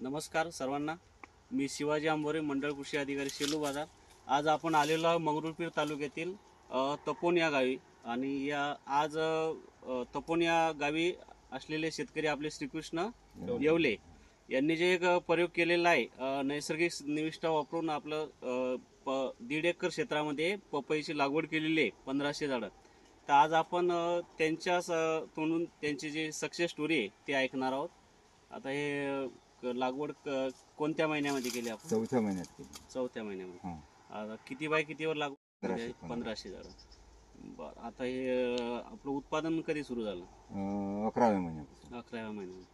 नमस्कार सर्वांना. मी शिवाजी आंबोरे, मंडळ कृषी अधिकारी सेलू बाजार. आज आपण आलेलो आहोत मंगरुळपीर तालुक्यातील तपोन या गावी. आणि आज तपोन या गावी असलेले शेतकरी आपले श्रीकृष्ण येवले यांनी जे एक प्रयोग केलेला आहे, नैसर्गिक निविष्ठा वापरून आपलं 1.5 एकर क्षेत्रामध्ये पपईची लागवड केलेली आहे, 1500 झाडं. तर आज आपण त्यांच्या तोंडून त्यांची जी सक्सेस स्टोरी आहे ती ऐकणार आहोत. आता हे लागवड कोणत्या महिन्यामध्ये केली आपण? चौथ्या महिन्यात केली. चौथ्या महिन्यामध्ये. आता किती बाय कितीवर लागवड? 1500 झाडं. बरं. आता हे आपलं उत्पादन कधी सुरू झालं? 11व्या महिन्यापासून. 11व्या महिन्यामध्ये.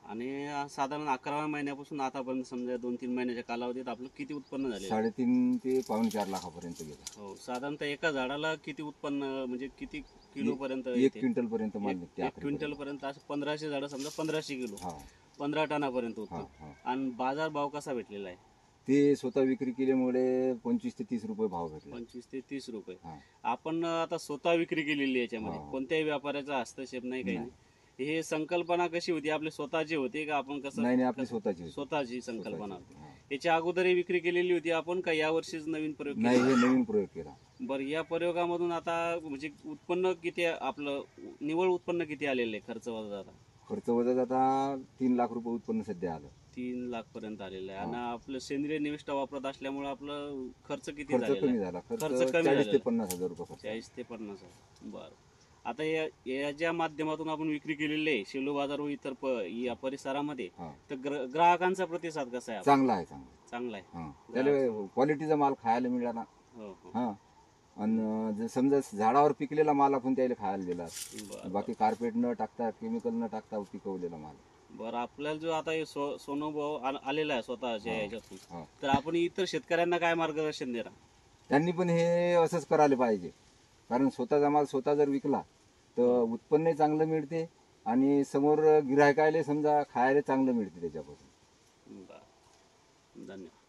आणि साधारण 11व्या महिन्यापासून आतापर्यंत समजा 2-3 महिन्याच्या कालावधीत आपलं किती उत्पन्न झाले? 3.5 ते 4.25 लाखापर्यंत गेलं. हो. साधारणतः एका झाडाला किती उत्पन्न, म्हणजे किती किलो पर्यंत? 1 क्विंटल पर्यंत माल निघते. 1 क्विंटल पर्यंत. असं 1500 झाडं समजा 1500 किलो, 15 टनापर्यंत होतं. आणि बाजार भाव कसा भेटलेला आहे? ते स्वतः विक्री केल्यामुळे 25 ते 30 रुपये भाव भेटला. 25 ते 30 रुपये. आपण आता स्वतः विक्री केलेली, याच्यामध्ये कोणत्याही व्यापाऱ्याचा हस्तक्षेप नाही, काही नाही. हे संकल्पना कशी होती? आपली स्वतःची होती का आपण कसं? नाही, आपली स्वतःची संकल्पना होती. याच्या अगोदरही विक्री केलेली होती आपण का यावर्षीच नवीन प्रयोग? नाही, हे नवीन प्रयोग केला. बरं. या प्रयोगामधून आता म्हणजे उत्पन्न किती, आपलं निव्वळ उत्पन्न किती आलेलं आहे? खर्च वजा जाता 3 लाख रुपये उत्पन्न सध्या आलं. 3 लाख पर्यंत आलेलं आहे. आणि आपलं सेंद्रिय निविष्ठा वापरत असल्यामुळे आपलं खर्च किती कमी झाला. खर्च कमी 40 ते 50 हजार रुपये. 40 ते 50 हजार. बरं. आता याच्या माध्यमातून आपण विक्री केलेली आहे सेलू बाजार व इतर या परिसरामध्ये, तर ग्राहकांचा प्रतिसाद कसा आहे? चांगला आहे. त्याला क्वालिटीचा माल खायला मिळाला. आणि समजा झाडावर पिकलेला माल आपण त्याला खायला दिला. बाकी कार्पेट न टाकता, केमिकल न टाकता पिकवलेला माल. बरं. आपल्याला जो आता सोनूभाऊ आलेला आहे स्वतःच्या याच्यातून, तर आपण इतर शेतकऱ्यांना काय मार्गदर्शन देणार? त्यांनी पण हे असंच करायला पाहिजे. कारण स्वतःचा माल स्वतः जर विकला तर उत्पन्न चांगलं मिळते आणि समोर गिऱ्हाईकाला समजा खायला चांगलं मिळते त्याच्यापासून. बरं. धन्यवाद.